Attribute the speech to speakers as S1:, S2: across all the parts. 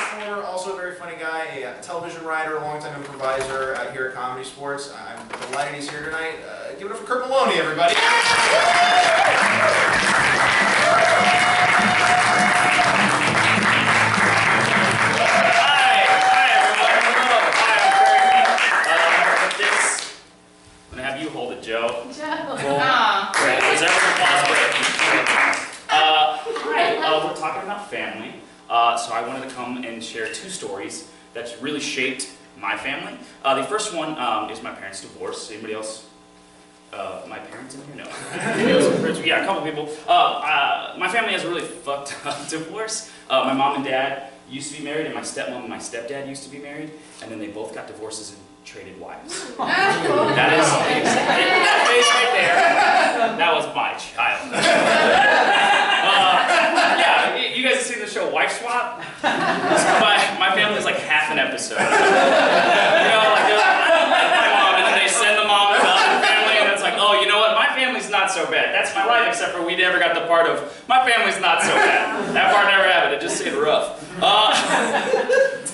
S1: performer, also a very funny guy, a television writer, a longtime improviser here at Comedy Sports. I'm delighted he's here tonight. Give it up for Kurt Maloney, everybody.
S2: Joe.
S3: Joe.
S2: Great. Is everyone possible? Hi. We're talking about family. So I wanted to come and share two stories that's really shaped my family. The first one is my parents' divorce. Anybody else? My parents in here? No. Yeah, a couple people. My family has a really fucked up divorce. My mom and dad used to be married, and my stepmom and my stepdad used to be married, and then they both got divorces and traded wives. That is that face right there. That was my child. Yeah, you guys have seen the show Wife Swap? My family's like half an episode. You know, like my mom, and then they send the mom to the other family, and it's like, oh, you know what? My family's not so bad. That's my life, except for we never got the part of my family's not so bad. That part never happened. It just stayed rough.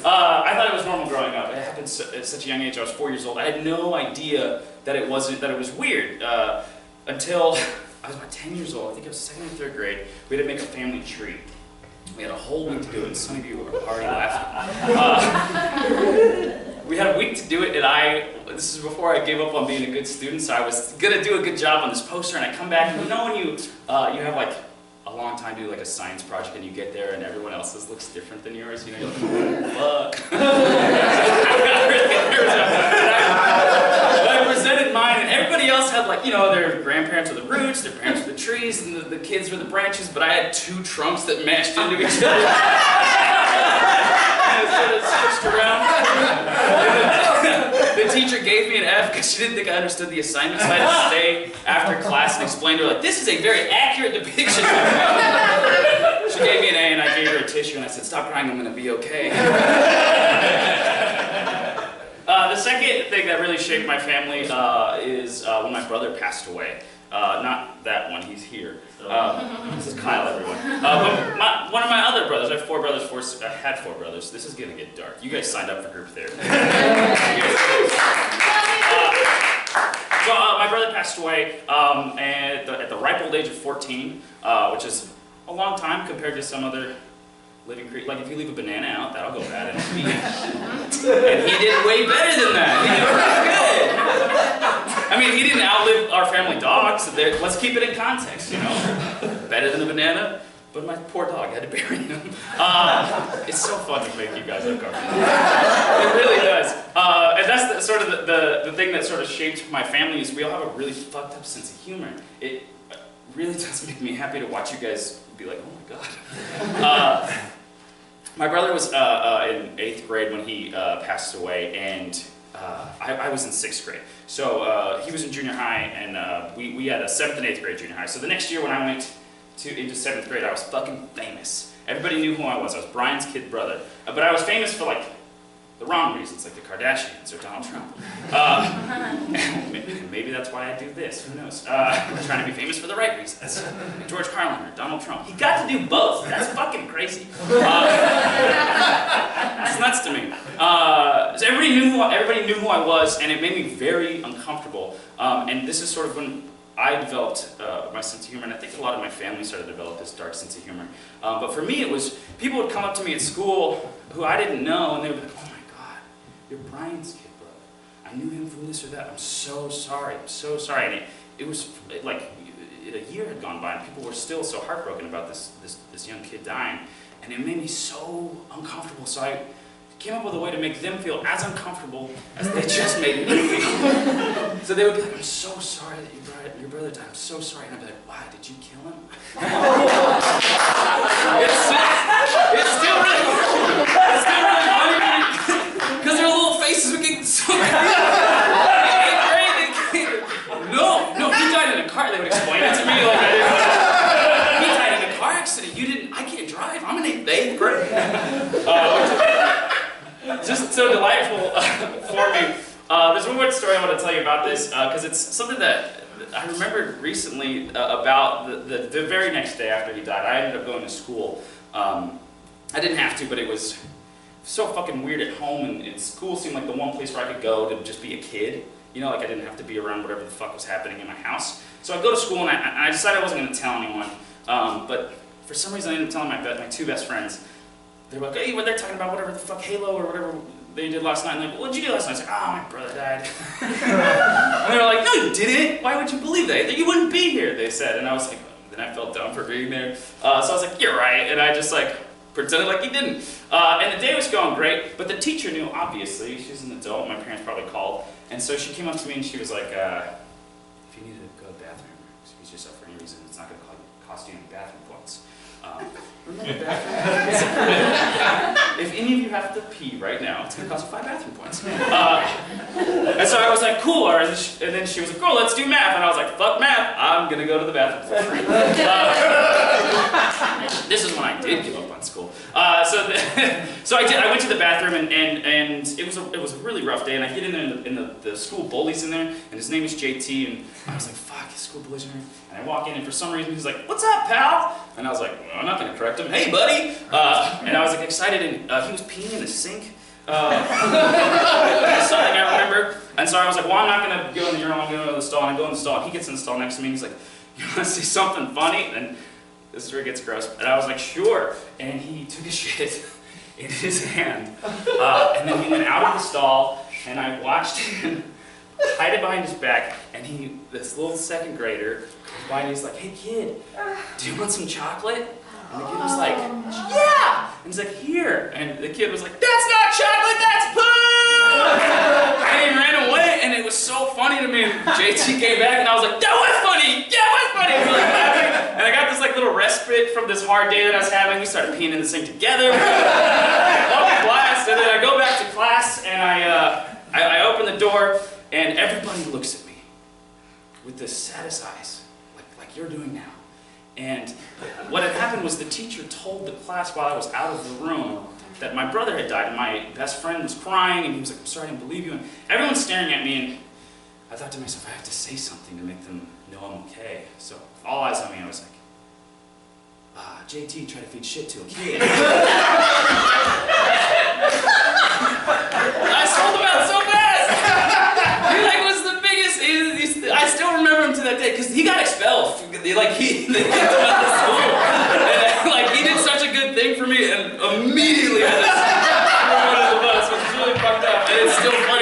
S2: I thought it was normal growing up. It happened at such a young age. I was 4 years old. I had no idea that it was weird until I was about 10 years old. I think it was second or third grade. We had to make a family tree. We had a whole week to do it, and some of you are already laughing. We had a week to do it, and this is before I gave up on being a good student, so I was gonna do a good job on this poster, and I come back, and you know when you have like a long time to do like a science project, and you get there and everyone else's looks different than yours, you know, you're like, fuck. I presented mine, and everybody else had like, you know, their grandparents were the roots, their parents were the trees, and the kids were the branches, but I had two trunks that mashed into each other. And it sort of switched around. The teacher gave me an F because she didn't think I understood the assignment, so I had to stay after class and explain to her, like, this is a very accurate depiction. She gave me an A, and I gave her a tissue, and I said, stop crying, I'm going to be okay. The second thing that really shaped my family is when my brother passed away. Not that one, he's here. This is Kyle, everyone. But one of my other brothers, I have four brothers, I had four brothers. This is gonna get dark. You guys signed up for group therapy. So my brother passed away at the ripe old age of 14, which is a long time compared to some other living creatures. Like if you leave a banana out, that'll go bad in a week. And he did way better than that. He did pretty good. I mean, he didn't outlive our family dog, so let's keep it in context, you know. Better than a banana, but my poor dog had to bury him. It's so fun to make you guys uncomfortable. It really does. And that's the thing that sort of shaped my family is we all have a really fucked up sense of humor. It really does make me happy to watch you guys be like, oh my God. My brother was in 8th grade when he passed away, and I was in 6th grade. So he was in junior high, and we had a 7th and 8th grade junior high. So the next year when I went into 7th grade, I was fucking famous. Everybody knew who I was. I was Brian's kid brother. But I was famous for like the wrong reasons, like the Kardashians or Donald Trump. Maybe that's why I do this, who knows. I'm trying to be famous for the right reasons. Like George Carlin or Donald Trump. He got to do both. That's fucking crazy. It's nuts to me. So everybody knew who I was, and it made me very uncomfortable. And this is sort of when I developed my sense of humor, and I think a lot of my family started to develop this dark sense of humor. But for me, it was, people would come up to me at school who I didn't know, and they would be like, oh my God, you're Brian's kid brother. I knew him from this or that. I'm so sorry. I'm so sorry. And it was like a year had gone by, and people were still so heartbroken about this young kid dying, and it made me so uncomfortable. So I came up with a way to make them feel as uncomfortable as they just made me feel. So they would be like, I'm so sorry that your brother died. I'm so sorry. And I'd be like, why? Did you kill him? It's still really funny because their little faces would get so No, he died in a car. They would explain it to me like he died in a car accident. I can't drive. I'm in 8th grade. Just so delightful for me. There's one more story I want to tell you about this, because it's something that I remembered recently about the very next day after he died. I ended up going to school. I didn't have to, but it was so fucking weird at home, and school seemed like the one place where I could go to just be a kid. You know, like I didn't have to be around whatever the fuck was happening in my house. So I go to school, and I decided I wasn't going to tell anyone. But for some reason, I ended up telling my two best friends. They're like, hey, they're talking about whatever the fuck Halo or whatever they did last night. And they're like, what'd you do last night? I was like, oh, my brother died. And they were like, no, you didn't. Why would you believe that? You wouldn't be here, they said. And I was like, then I felt dumb for being there. So I was like, you're right. And I just like pretended like he didn't. And the day was going great, but the teacher knew, obviously. She's an adult. My parents probably called. And so she came up to me and she was like, if you need to go to the bathroom, excuse yourself for any reason, it's not going to cost you any bathroom points. Remember bathroom? If any of you have to pee right now, it's going to cost you 5 bathroom points. And so I was like, cool. And then she was like, cool, let's do math. And I was like, fuck math. I'm going to go to the bathroom for free. This is when I did give up on school. So I went to the bathroom, and it was a really rough day. And I get in there, and the school bully's in there, and his name is JT. And I was like, fuck, his school bully's in there. And I walk in, and for some reason he's like, what's up, pal? And I was like, well, I'm not going to correct him. Hey, buddy. And I was like excited, and he was peeing in the sink. Something I remember. And so I was like, well, I'm not going to go in the urinal, I'm going to go to the stall. And I go in the stall, and he gets in the stall next to me, and he's like, you want to see something funny? And this is where it gets gross. And I was like, sure. And he took a shit in his hand. And then he went out of the stall, and I watched him hide it behind his back. And this little second grader comes by, and he's like, hey kid, do you want some chocolate? And the kid was like, yeah! And he's like, here. And the kid was like, that's not chocolate, that's poo! And he ran away, and it was so funny to me. And JT came back, and I was like, that was funny! Yeah, it was funny! And, we were like, laughing. And I got this like little respite from this hard day that I was having. We started peeing in the sink together. Lovely blast. And then I go back to class, and I open the door, and everybody looks at me with the saddest eyes, like you're doing now. And what had happened was the teacher told the class while I was out of the room that my brother had died, and my best friend was crying, and he was like, I'm sorry, I didn't believe you. And everyone's staring at me, and I thought to myself, I have to say something to make them know I'm okay. So all eyes on me, I was like, JT tried to feed shit to a kid. I sold him out so fast! He like was the biggest, I still remember him to that day, because he got expelled. Like they kicked him out of school. And like he did such a good thing for me, and immediately I just threw him under the bus, which is really fucked up. And it's still funny.